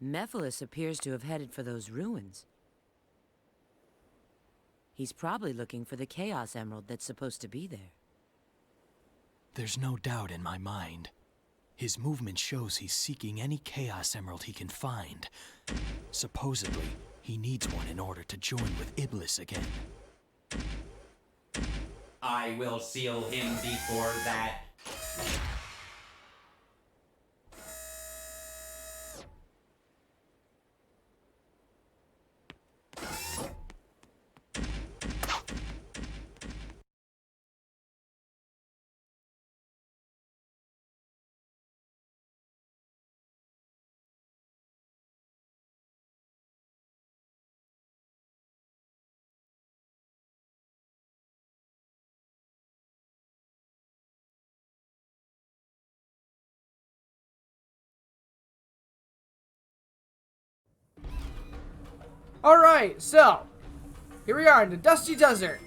Mephiles appears to have headed for those ruins. He's probably looking for the Chaos Emerald that's supposed to be there. There's no doubt in my mind. His movement shows he's seeking any Chaos Emerald he can find. Supposedly, he needs one in order to join with Iblis again. I will seal him before that. Alright, so here we are in the Dusty Desert.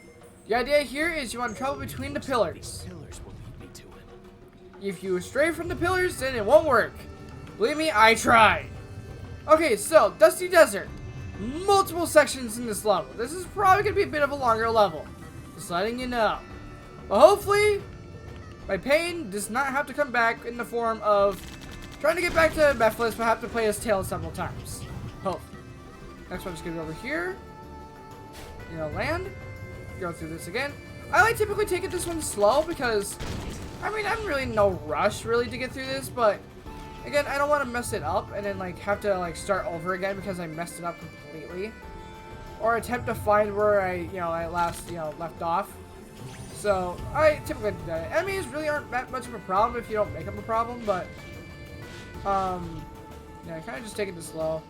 The idea here is you want to travel between the pillars. Pillars will lead me to it. If you stray from the pillars, then it won't work. Believe me, I tried. Okay, so Dusty Desert. Multiple sections in this level. This is probably going to be a bit of a longer level. Just letting you know. But hopefully, my pain does not have to come back in the form of trying to get back to Mephiles, but have to play as Tails several times. Hopefully. Next one is going to be over here. You know, land. Go through this again. I like typically taking this one slow because, I mean, I'm really no rush really to get through this, but again, I don't want to mess it up and then like have to like start over again because I messed it up completely, or attempt to find where I last left off. So I typically do that. Enemies really aren't that much of a problem if you don't make them a problem, but yeah, kind of just taking this slow.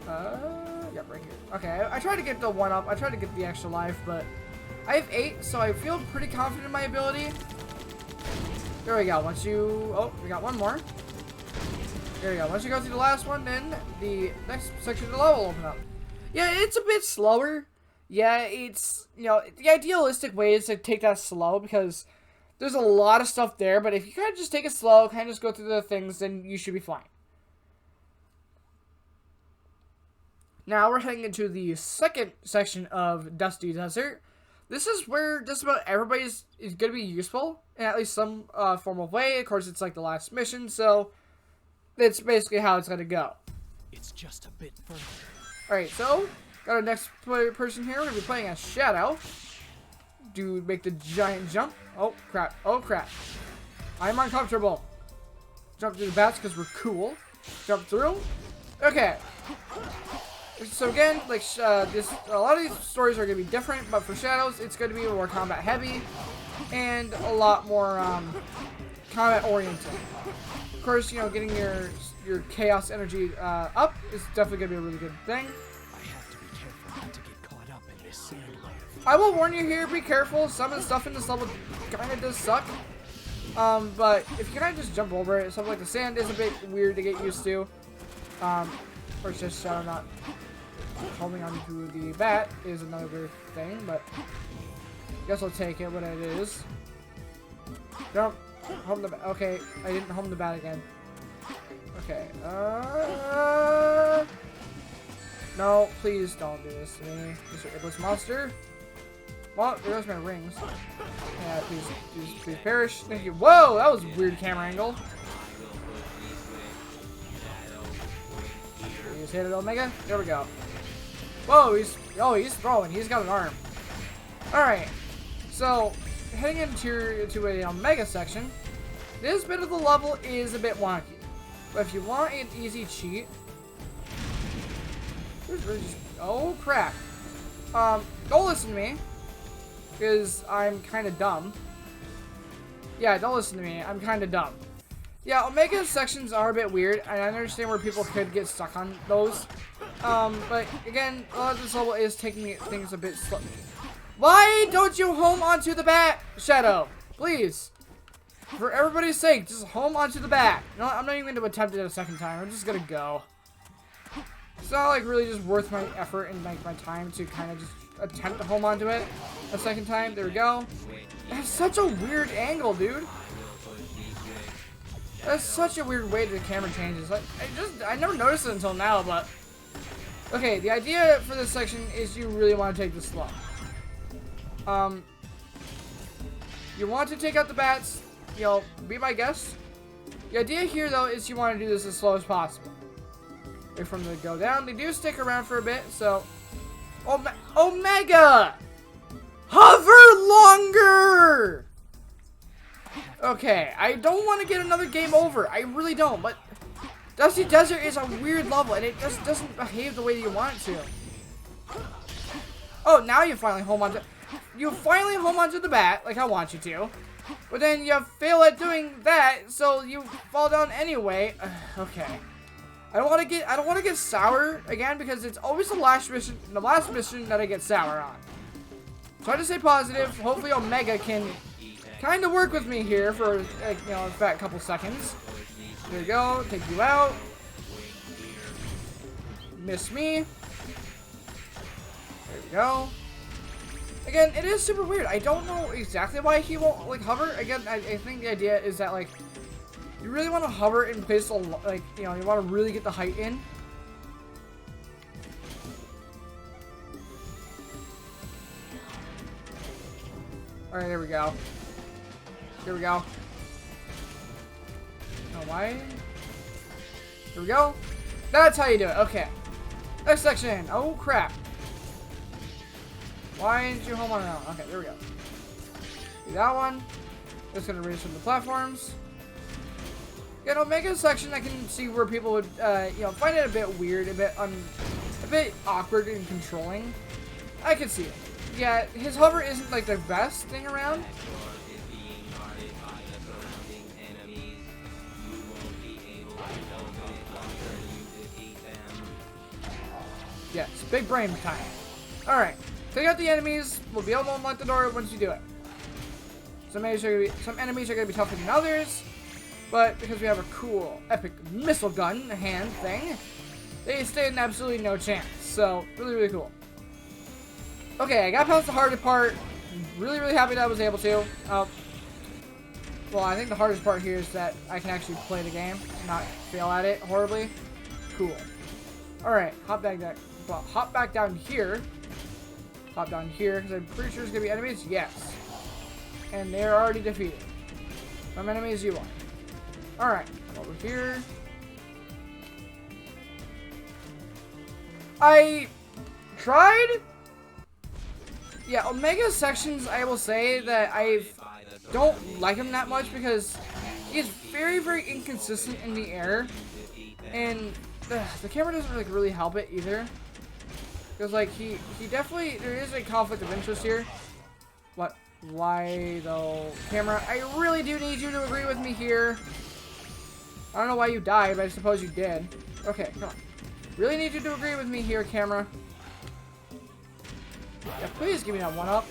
Yep, right here. Okay, I tried to get the 1-up. I tried to get the extra life, but I have 8, so I feel pretty confident in my ability. There we go. Once you... Oh, we got one more. There we go. Once you go through the last one, then the next section of the level will open up. Yeah, it's a bit slower. Yeah, it's... the idealistic way is to take that slow because there's a lot of stuff there, but if you kind of just take it slow, kind of just go through the things, then you should be fine. Now we're heading into the second section of Dusty Desert. This is where just about everybody is going to be useful in at least some form of way. Of course, it's like the last mission, so that's basically how it's going to go. It's just a bit further. Alright, so got our next person here. We're going to be playing as Shadow. Do make the giant jump. Oh, crap. Oh, crap. I'm uncomfortable. Jump through the bats because we're cool. Jump through. Okay. So again, like a lot of these stories are going to be different, but for Shadows, it's going to be more combat heavy and a lot more combat oriented. Of course, getting your chaos energy up is definitely going to be a really good thing. I have to be careful not to get caught up in this sand layer. I will warn you here, be careful. Some of the stuff in this level kind of does suck. But if you kind of just jump over it, something like the sand is a bit weird to get used to. Or it's just Shadow not holding onto the bat is another thing, but I guess I'll take it what it is. Jump. Home the bat. Okay, I didn't home the bat again. Okay. No, please don't do this to me, Mr. Iblis Monster. Well, there goes my rings. Yeah, please perish. Thank you. Whoa, that was a weird camera angle. Please hit it, Omega. There we go. Whoa, he's throwing. He's got an arm. Alright. So, heading into a Omega section, this bit of the level is a bit wonky. But if you want an easy cheat, oh crap. Don't listen to me, because I'm kind of dumb. Yeah, don't listen to me. I'm kind of dumb. Yeah, Omega sections are a bit weird, and I understand where people could get stuck on those. But again, a lot of this level is taking things a bit slow. Why don't you home onto the bat, Shadow? Please. For everybody's sake, just home onto the bat. No, I'm not even going to attempt it a second time. I'm just going to go. It's not like really just worth my effort and like my time to kind of just attempt to home onto it a second time. There we go. That's such a weird angle, dude. That's such a weird way the camera changes. Like, I never noticed it until now, but okay, the idea for this section is you really want to take this slow. You want to take out the bats, you know, be my guest. The idea here, though, is you want to do this as slow as possible. Wait for them to go down. They do stick around for a bit, so... Omega! Hover longer! Okay, I don't want to get another game over. I really don't, but... Dusty Desert is a weird level, and it just doesn't behave the way you want it to. Oh, now you finally hold on to... You finally hold on to the bat, like I want you to. But then you fail at doing that, so you fall down anyway. Okay. I don't want to get sour again because it's always the last mission that I get sour on. Try to stay positive. Hopefully Omega can kind of work with me here for like, you know, a fat couple seconds. There you go. Take you out. Miss me. There we go. Again, it is super weird. I don't know exactly why he won't, like, hover. Again, I think the idea is that, like, you really want to hover in place, like, you know, you want to really get the height in. Alright, there we go. Here we go. Oh, why? Here we go. That's how you do it. Okay. Next section. Oh, crap. Why didn't you hold on now? Okay, there we go. Do that one. Just gonna raise from the platforms. Yeah, Omega section, I can see where people would, you know, find it a bit weird, a bit awkward in controlling. I can see it. Yeah, his hover isn't like the best thing around. Yes, big brain time. All right. Take out the enemies. We'll be able to unlock the door once you do it. Some enemies are going to be tougher than others, but because we have a cool, epic missile gun hand thing, they stand absolutely no chance. So, really, really cool. Okay, I got past the hardest part. Really, really happy that I was able to. Well, I think the hardest part here is that I can actually play the game, not fail at it horribly. Cool. All right, hop back down here. Hop down here, because I'm pretty sure there's going to be enemies. Yes. And they're already defeated. How many enemies you want? Alright, over here. I tried. Yeah, Omega sections, I will say that I don't like him that much because he's very, very inconsistent in the air. And the camera doesn't really help it either. Because, like, he definitely, there is a conflict of interest here. What? Why, though? Camera, I really do need you to agree with me here. I don't know why you died, but I suppose you did. Okay, come on. Really need you to agree with me here, camera. Yeah, please give me that one up.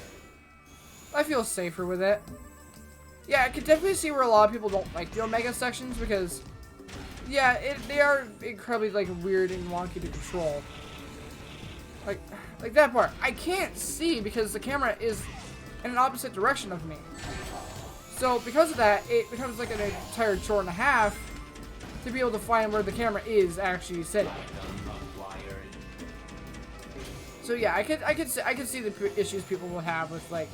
I feel safer with it. Yeah, I can definitely see where a lot of people don't like the Omega sections because, yeah, they are incredibly, like, weird and wonky to control. Like that part. I can't see because the camera is in an opposite direction of me. So because of that, it becomes like an entire chore and a half to be able to find where the camera is actually sitting. So yeah, I could see the issues people will have with like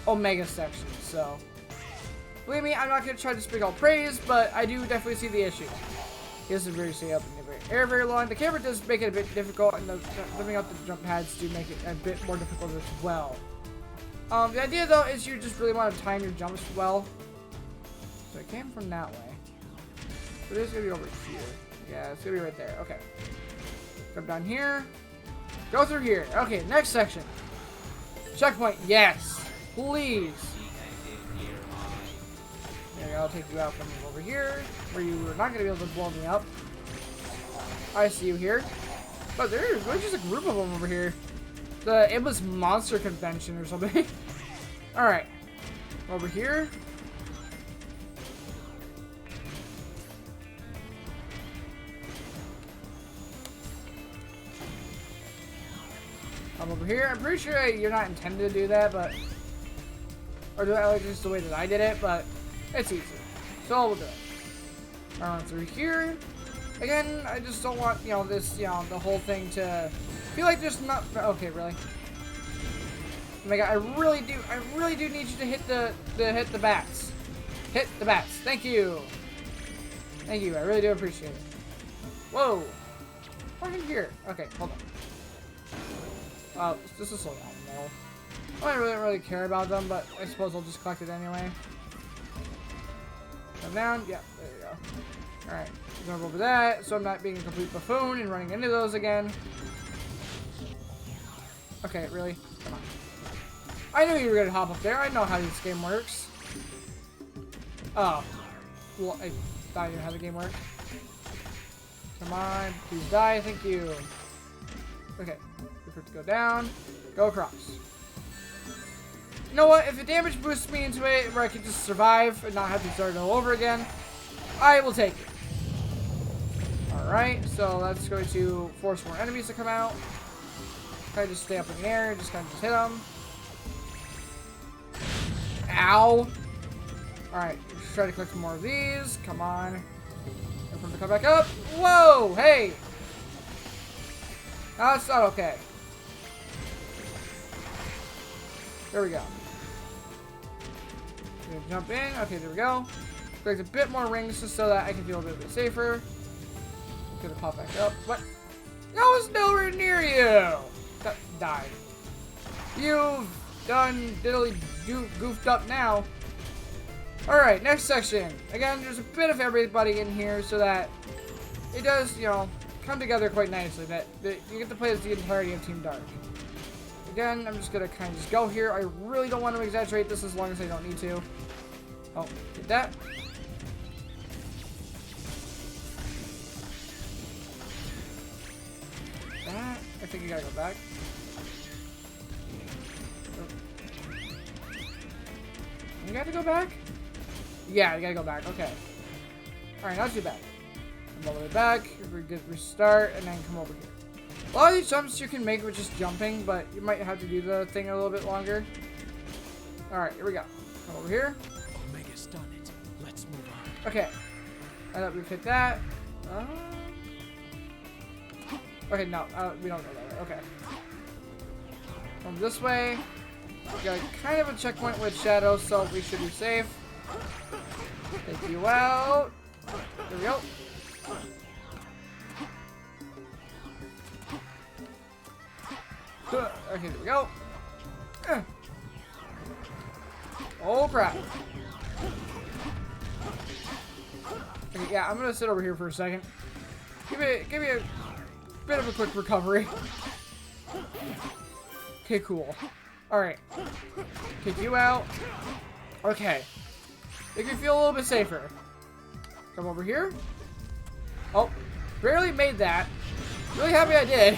Omega sections. So believe me, I'm not gonna try to speak all praise, but I do definitely see the issue. This is very stay up in the air very long. The camera does make it a bit difficult, and living up the jump pads do make it a bit more difficult as well. The idea though is you just really want to time your jumps well. So I came from that way. So this is gonna be over here. Yeah, it's gonna be right there. Okay. Come down here. Go through here. Okay, next section. Checkpoint. Yes. Please. There, I'll take you out from over here, where you are not going to be able to blow me up. I see you here. But there's just a group of them over here. It was Monster Convention or something. Alright. Over here. I'm over here. I'm pretty sure you're not intended to do that, but... Or do I like just the way that I did it, but... It's easy. So we'll do it. Run through here. Again, I just don't want, you know, this, you know, the whole thing to feel like there's not. Okay, really. Oh my god, I really do need you to hit the bats. Hit the bats. Thank you. Thank you. I really do appreciate it. Whoa. What's in here? Okay, hold on. This is slow down. No. I don't really care about them, but I suppose I'll just collect it anyway. Come down. Yeah, there you go. Alright. Jump over that, so I'm not being a complete buffoon and running into those again. Okay, really? Come on. I knew you were gonna hop up there. I know how this game works. Oh. Well, I thought you knew how the game worked. Come on. Please die. Thank you. Okay. Wait for it to go down. Go across. You know what? If the damage boosts me into it where I can just survive and not have to start all over again, I will take it. Alright, so that's going to force more enemies to come out. Kind of just stay up in the air, just kind of just hit them. Ow! Alright, let's try to collect more of these. Come on. Wait for them to come back up. Whoa! Hey! That's not okay. There we go. Gonna jump in. Okay, there we go. Collect a bit more rings just so that I can feel a bit safer. Gonna pop back up. What? I was nowhere near you! Die. You've done diddly goofed up now. Alright, next section. Again, there's a bit of everybody in here so that it does, you know, come together quite nicely. That you get to play as the entirety of Team Dark. Again, I'm just gonna kind of just go here. I really don't want to exaggerate this as long as I don't need to. Oh, get that. I think you gotta go back. You gotta go back? Yeah, you gotta go back. Okay. Alright, not too bad. Come all the way back. We're good. Restart, and then come over here. A lot of these jumps you can make with just jumping, but you might have to do the thing a little bit longer. Alright, here we go. Come over here. Omega's done it. Let's move on. Okay. I thought we've hit that. Okay, no, we don't go that way. Okay. Come this way. We got kind of a checkpoint with Shadow, so we should be safe. Take you out. There we go. Okay, there we go. Oh crap. Okay, yeah, I'm gonna sit over here for a second. Give me a bit of a quick recovery. Okay, cool. Alright. Kick you out. Okay. Make me feel a little bit safer. Come over here. Oh, barely made that. Really happy I did.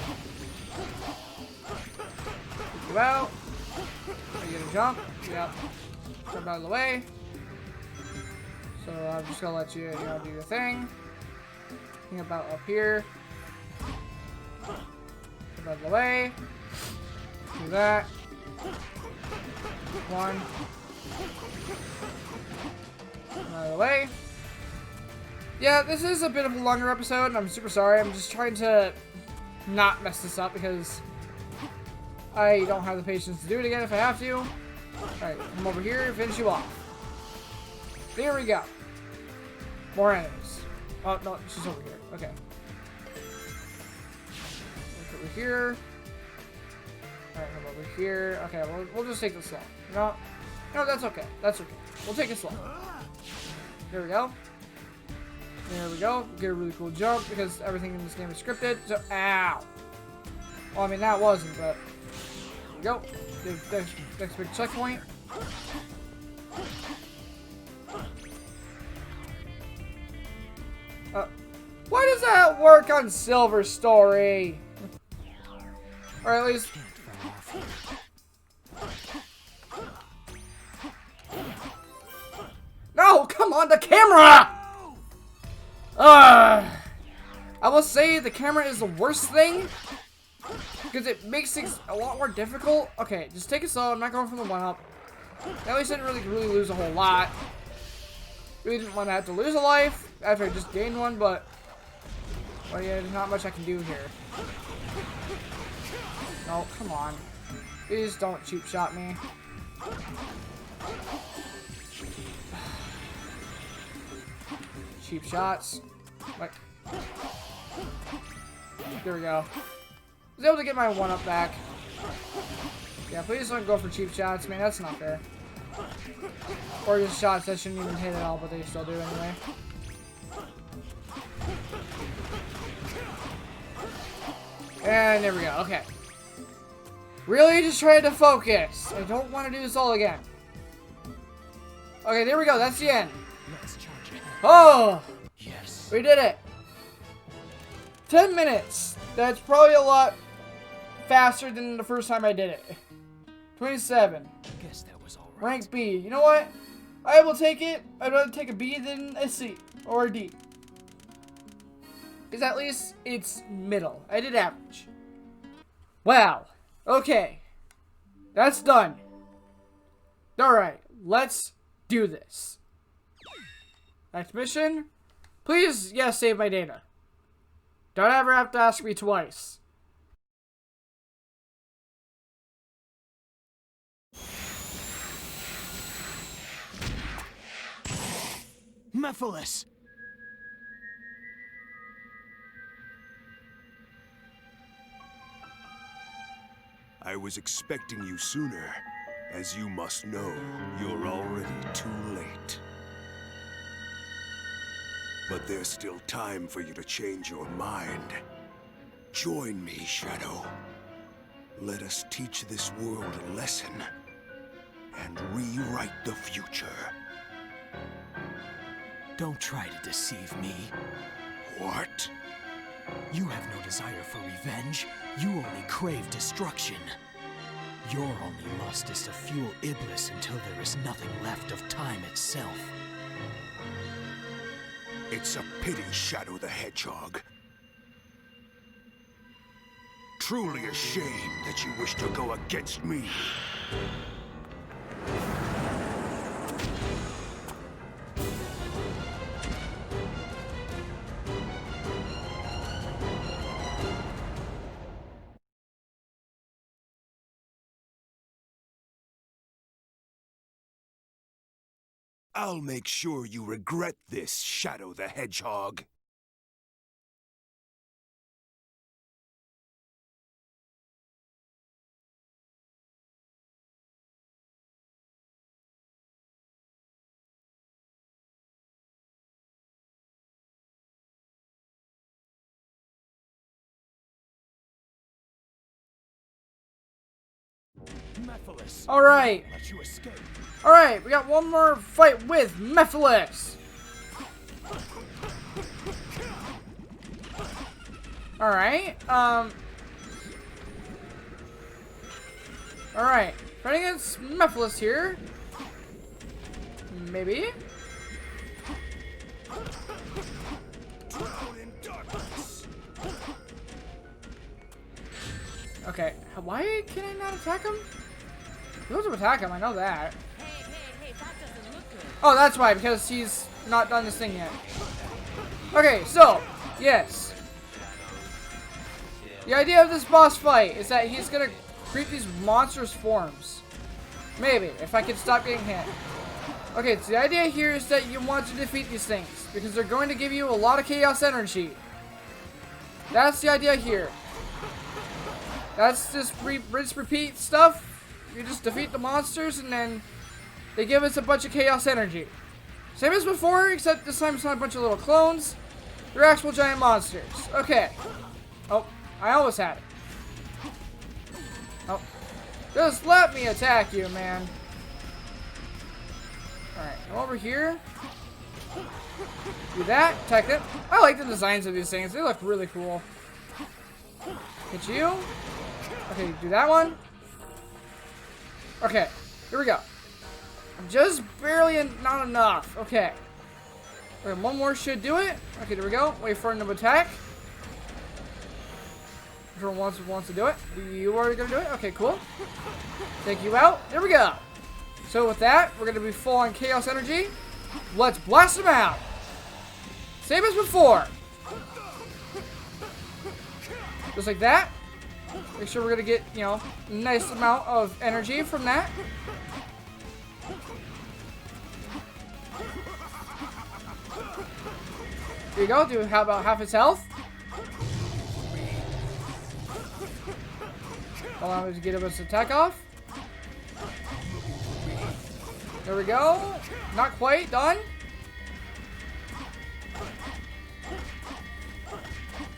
Kick you out. Are you gonna jump? Yep. Jump out of the way. So I'm just gonna let you, do your thing. Think about up here. Jump out of the way. Do that. One. Out of the way. Yeah, this is a bit of a longer episode, and I'm super sorry. I'm just trying to not mess this up because I don't have the patience to do it again if I have to. Alright, come over here and finish you off. There we go. More enemies. Oh, no, she's over here. Okay. Look over here. Alright, come over here. Okay, we'll just take this slow. No, that's okay. That's okay. We'll take it slow. There we go. There we go. Get a really cool jump because everything in this game is scripted. So, ow. Well, I mean, that wasn't, but there we go. Next big checkpoint. Why does that work on Silver Story? Or at least... No, come on, the camera! I will say the camera is the worst thing because it makes things a lot more difficult. Okay, just take it slow. I'm not going from the one up. At least I didn't really lose a whole lot. We didn't want to have to lose a life. after I just gained one, but well, yeah, there's not much I can do here. No, come on. Please don't cheap shot me. Cheap shots. Like, there we go. I was able to get my 1-up back. Yeah, please don't go for cheap shots, man. That's not fair. Or just shots that shouldn't even hit at all, but they still do anyway. And there we go. Okay. Really just trying to focus. I don't want to do this all again. Okay, there we go. That's the end. Let's charge ahead. Oh! Yes. We did it. 10 minutes. That's probably a lot faster than the first time I did it. 27. Guess that was all right. Rank B. You know what? I will take it. I'd rather take a B than a C or a D. Because at least it's middle. I did average. Wow. Okay. That's done. Alright. Let's do this. Next mission. Please, yes, save my data. Don't ever have to ask me twice. Mephiles! I was expecting you sooner. As you must know, you're already too late. But there's still time for you to change your mind. Join me, Shadow. Let us teach this world a lesson and rewrite the future. Don't try to deceive me. What? You have no desire for revenge. You only crave destruction. Your only lust is to fuel Iblis until there is nothing left of time itself. It's a pity, Shadow the Hedgehog. Truly a shame that you wish to go against me. I'll make sure you regret this, Shadow the Hedgehog. Mephiles! Alright. Let you escape. Alright, we got one more fight with Mephiles. Alright, Alright, fighting against Mephiles here. Maybe? Drown in darkness. Okay, why can I not attack him? I'm supposed to attack him, I know that. Hey, that doesn't look good. Oh, that's why, because he's not done this thing yet. Okay, so, yes. The idea of this boss fight is that he's gonna create these monstrous forms. Maybe, if I can stop getting hit. Okay, so the idea here is that you want to defeat these things, because they're going to give you a lot of chaos energy. That's the idea here. That's just rinse, repeat stuff. You just defeat the monsters, and then they give us a bunch of chaos energy. Same as before, except this time it's not a bunch of little clones. They're actual giant monsters. Okay. Oh, I almost had it. Oh. Just let me attack you, man. Alright, come over here. Do that. Attack it. I like the designs of these things. They look really cool. Hit you. Okay, do that one. Okay, here we go. Just barely not enough. Okay. Okay, one more should do it. Okay, there we go. Wait for him to attack. Which one wants to do it? You already gonna do it? Okay, cool. Take you out. There we go. So with that, we're gonna be full on chaos energy. Let's blast him out. Same as before. Just like that. Make sure we're gonna get, you know, a nice amount of energy from that. Here you go. Do how about half his health? Allow me to get his attack off. There we go. Not quite done.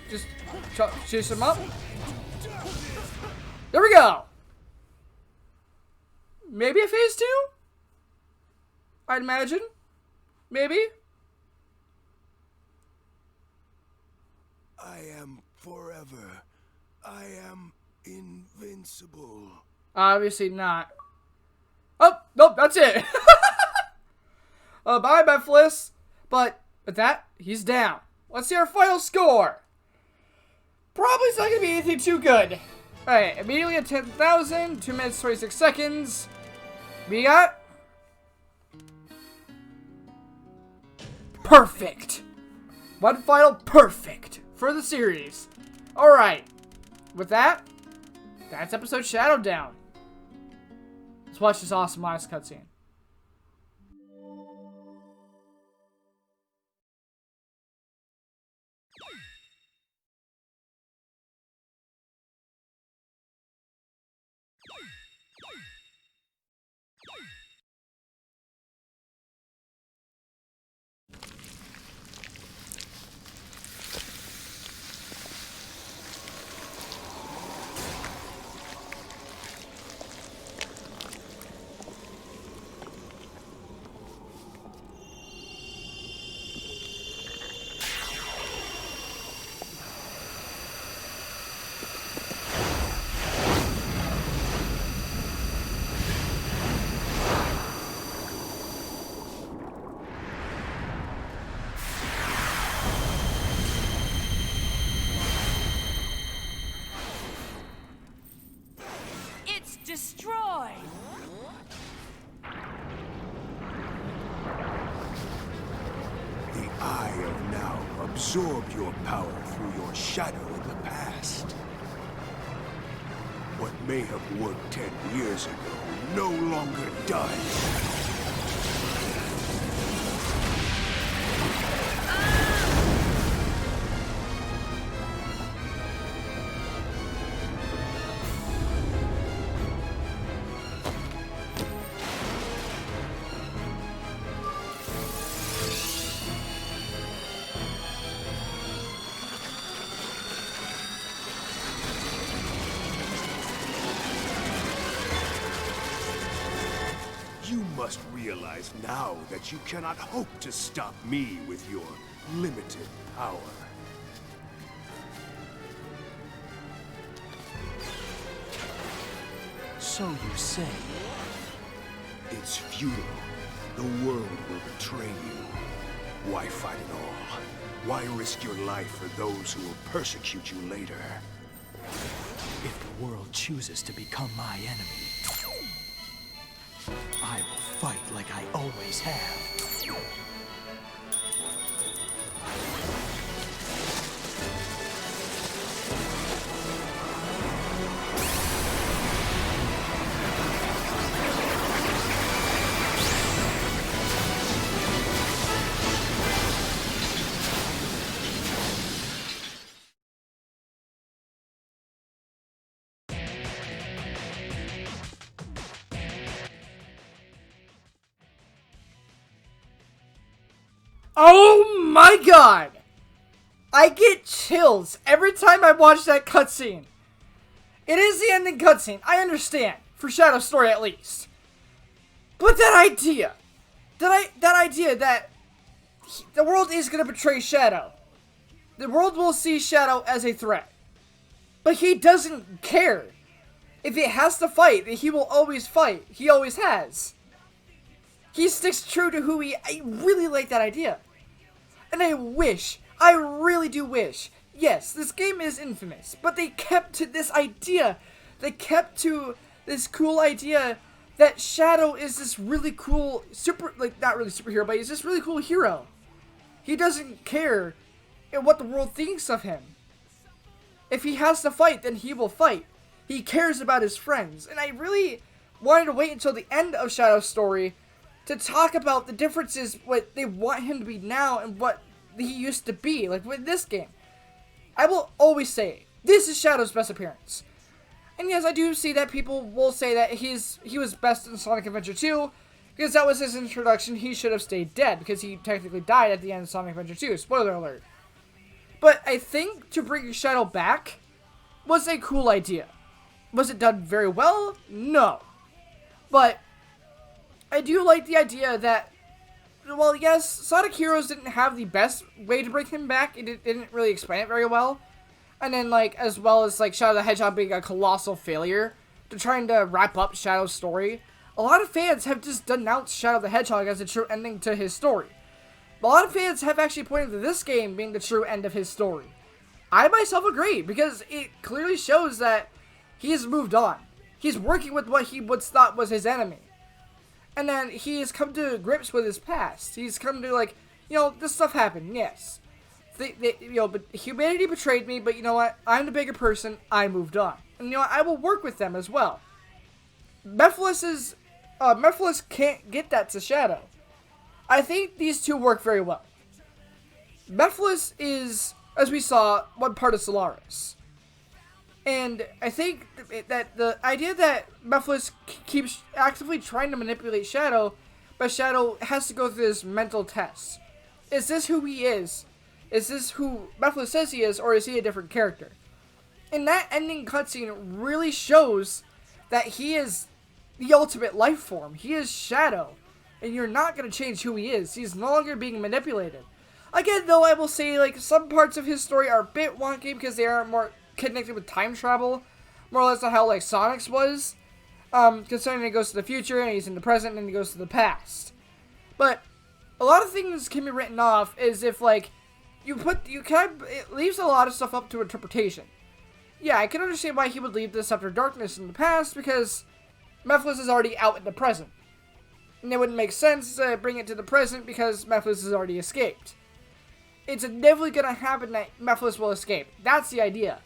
Just chase him up. There we go. Maybe a phase 2? I'd imagine. Maybe. I am forever. I am invincible. Obviously not. Oh, nope, that's it. Bye, Mephiles. But with that, he's down. Let's see our final score. Probably it's not going to be anything too good. Alright, immediately at 10,000, 2 minutes, 26 seconds. We got... perfect. One final perfect for the series. Alright. With that, that's episode Shadow Down. Let's watch this awesome last cutscene. Destroyed! The Eye of Now absorbed your power through your shadow in the past. What may have worked 10 years ago no longer does. You must realize now that you cannot hope to stop me with your limited power. So you say. It's futile. The world will betray you. Why fight at all? Why risk your life for those who will persecute you later? If the world chooses to become my enemy, I will fight like I always have. Oh my god! I get chills every time I watch that cutscene. It is the ending cutscene, I understand. For Shadow's story at least. But that idea that the world is going to betray Shadow. The world will see Shadow as a threat. But he doesn't care. If it has to fight, he will always fight. He always has. He sticks true to who he... I really like that idea. And I really do wish, yes, this game is infamous, but they kept to this idea. They kept to this cool idea that Shadow is this really cool, not really superhero, but he's this really cool hero. He doesn't care what the world thinks of him. If he has to fight, then he will fight. He cares about his friends. And I really wanted to wait until the end of Shadow's story to talk about the differences, what they want him to be now and what he used to be. Like with this game, I will always say, this is Shadow's best appearance. And yes, I do see that people will say that he was best in Sonic Adventure 2, because that was his introduction. He should have stayed dead, because he technically died at the end of Sonic Adventure 2. Spoiler alert. But I think to bring Shadow back was a cool idea. Was it done very well? No. But I do like the idea that, well, yes, Sonic Heroes didn't have the best way to bring him back. It didn't really explain it very well. And then, like, as well as, like, Shadow the Hedgehog being a colossal failure to trying to wrap up Shadow's story, a lot of fans have just denounced Shadow the Hedgehog as a true ending to his story. A lot of fans have actually pointed to this game being the true end of his story. I myself agree, because it clearly shows that he has moved on. He's working with what he once thought was his enemy. And then he has come to grips with his past. He's come to, like, you know, this stuff happened, yes. But humanity betrayed me, but you know what? I'm the bigger person. I moved on. And you know what? I will work with them as well. Mephiles can't get that to Shadow. I think these two work very well. Mephiles is, as we saw, one part of Solaris. And I think that the idea that Mephiles keeps actively trying to manipulate Shadow, but Shadow has to go through this mental test. Is this who he is? Is this who Mephiles says he is, or is he a different character? And that ending cutscene really shows that he is the ultimate life form. He is Shadow. And you're not going to change who he is. He's no longer being manipulated. Again, though, I will say, like, some parts of his story are a bit wonky because they are more connected with time travel. More or less how, like, Sonic's was. Concerning he goes to the future, and he's in the present, and he goes to the past. But a lot of things can be written off as if, like, it leaves a lot of stuff up to interpretation. Yeah, I can understand why he would leave this Scepter of Darkness in the past, because Mephiles is already out in the present. And it wouldn't make sense to bring it to the present because Mephiles has already escaped. It's definitely going to happen that Mephiles will escape. That's the idea.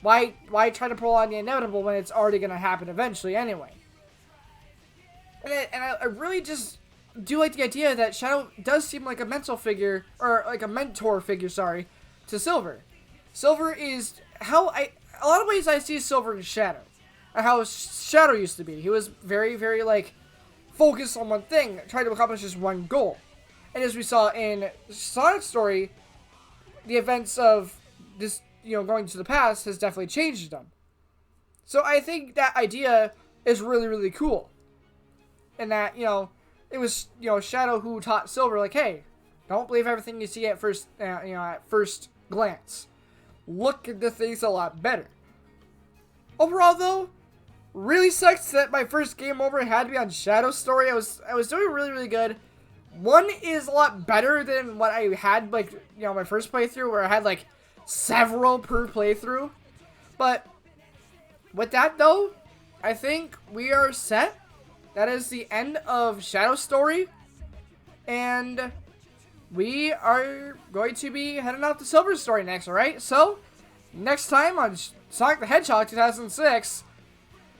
Why try to prolong the inevitable when it's already going to happen eventually anyway? And I really just do like the idea that Shadow does seem like a mental figure, or like a mentor figure, sorry, to Silver. Silver is a lot of ways I see Silver as Shadow. How Shadow used to be. He was very, very, like, focused on one thing, trying to accomplish just one goal. And as we saw in Sonic's story, the events of this, you know, going to the past has definitely changed them. So I think that idea is really, really cool. And that, you know, it was, you know, Shadow who taught Silver, like, hey, don't believe everything you see at first, at first glance. Look into things a lot better. Overall, though, really sucks that my first game over had to be on Shadow's story. I was doing really, really good. One is a lot better than what I had, like, you know, my first playthrough, where I had, like, several per playthrough. But with that, though, I think we are set. That is the end of Shadow's story. And we are going to be heading out to Silver's story next, alright? So, next time on Sonic the Hedgehog 2006,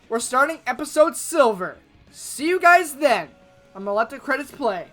we're starting episode Silver. See you guys then. I'm gonna let the credits play.